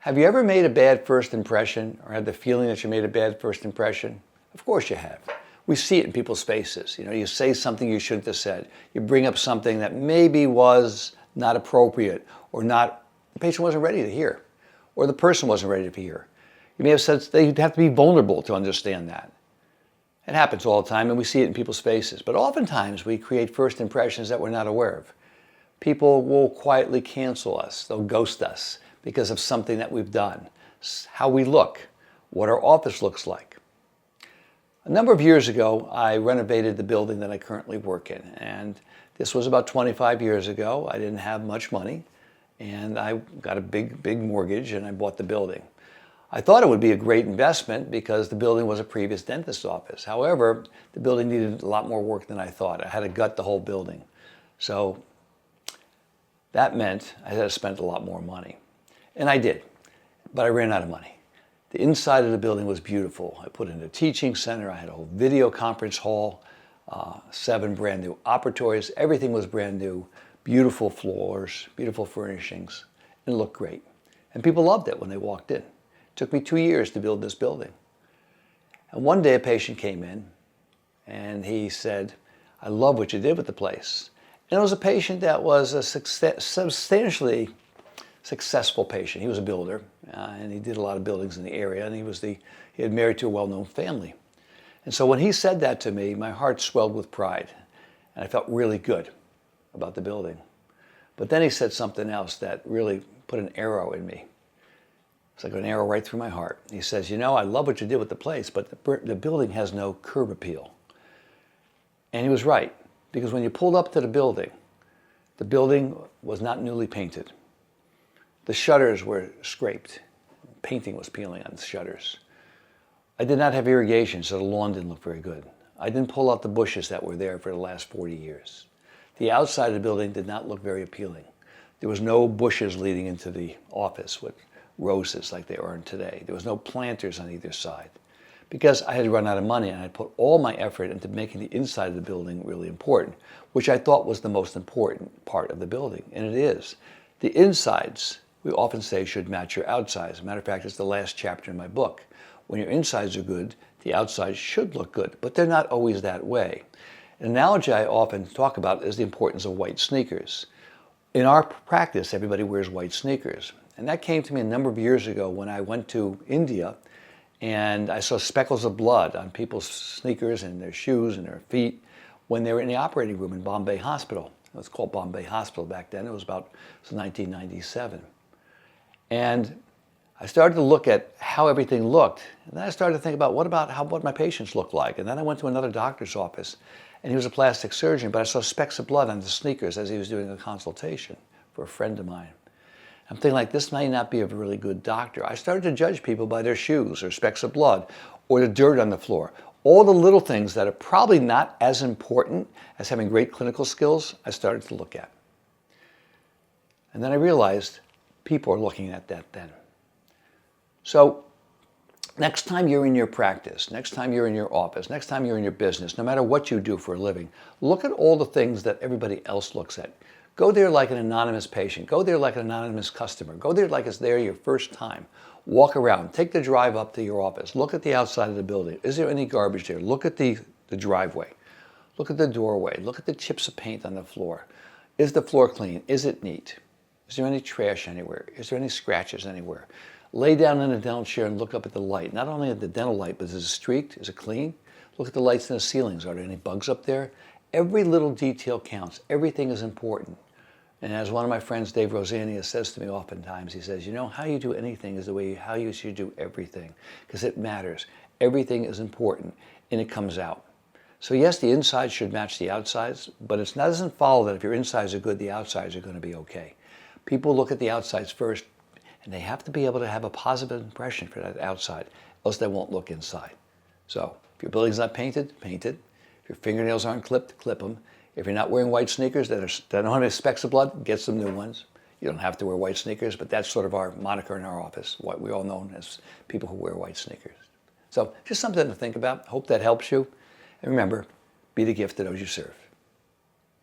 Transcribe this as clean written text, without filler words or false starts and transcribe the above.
Have you ever made a bad first impression or had the feeling that you made a bad first impression? Of course you have. We see it in people's faces. You say something you shouldn't have said. You bring up something that maybe was not appropriate or the patient wasn't ready to hear or the person wasn't ready to hear. You may have said that you'd have to be vulnerable to understand that. It happens all the time and we see it in people's faces. But oftentimes we create first impressions that we're not aware of. People will quietly cancel us. They'll ghost us because of something that we've done, how we look, what our office looks like. A number of years ago, I renovated the building that I currently work in. And this was about 25 years ago. I didn't have much money and I got a big mortgage and I bought the building. I thought it would be a great investment because the building was a previous dentist's office. However, the building needed a lot more work than I thought. I had to gut the whole building. So that meant I had to spend a lot more money. And I did, but I ran out of money. The inside of the building was beautiful. I put in a teaching center. I had a whole video conference hall, 7 brand new operatories. Everything was brand new, beautiful floors, beautiful furnishings, and it looked great. And people loved it when they walked in. It took me 2 years to build this building. And one day a patient came in and he said, "I love what you did with the place." And it was a patient that was a substantially successful patient. He was a builder, and he did a lot of buildings in the area, and he had married to a well-known family. And so when he said that to me, my heart swelled with pride, and I felt really good about the building. But then he said something else that really put an arrow in me. It's like an arrow right through my heart. He says, "I love what you did with the place, but the building has no curb appeal." And he was right, because when you pulled up to the building was not newly painted. The shutters were scraped. Painting was peeling on the shutters. I did not have irrigation, so the lawn didn't look very good. I didn't pull out the bushes that were there for the last 40 years. The outside of the building did not look very appealing. There was no bushes leading into the office with roses like they are today. There was no planters on either side. Because I had run out of money and I put all my effort into making the inside of the building really important, which I thought was the most important part of the building, and it is. The insides, we often say, should match your outsides. As a matter of fact, it's the last chapter in my book. When your insides are good, the outsides should look good, but they're not always that way. An analogy I often talk about is the importance of white sneakers. In our practice, everybody wears white sneakers. And that came to me a number of years ago when I went to India and I saw speckles of blood on people's sneakers and their shoes and their feet when they were in the operating room in Bombay Hospital. It was called Bombay Hospital back then. It was 1997. And I started to look at how everything looked. And then I started to think about what my patients looked like. And then I went to another doctor's office, and he was a plastic surgeon, but I saw specks of blood on the sneakers as he was doing a consultation for a friend of mine. I'm thinking, like, this may not be a really good doctor. I started to judge people by their shoes or specks of blood or the dirt on the floor. All the little things that are probably not as important as having great clinical skills, I started to look at. And then I realized people are looking at that then. So next time you're in your practice, next time you're in your office, next time you're in your business, no matter what you do for a living, look at all the things that everybody else looks at. Go there like an anonymous patient. Go there like an anonymous customer. Go there like it's there your first time. Walk around. Take the drive up to your office. Look at the outside of the building. Is there any garbage there? Look at the driveway. Look at the doorway. Look at the chips of paint on the floor. Is the floor clean? Is it neat? Is there any trash anywhere? Is there any scratches anywhere? Lay down in a dental chair and look up at the light. Not only at the dental light, but is it streaked? Is it clean? Look at the lights in the ceilings. Are there any bugs up there? Every little detail counts. Everything is important. And as one of my friends, Dave Rosania, says to me oftentimes, he says, how you do anything is how you should do everything, because it matters. Everything is important, and it comes out. So yes, the insides should match the outsides, but it doesn't follow that if your insides are good, the outsides are going to be okay. People look at the outsides first, and they have to be able to have a positive impression for that outside, else they won't look inside. So if your building's not painted, paint it. If your fingernails aren't clipped, clip them. If you're not wearing white sneakers that don't have any specks of blood, get some new ones. You don't have to wear white sneakers, but that's sort of our moniker in our office, what we're all known as people who wear white sneakers. So just something to think about. Hope that helps you. And remember, be the gift to those you serve.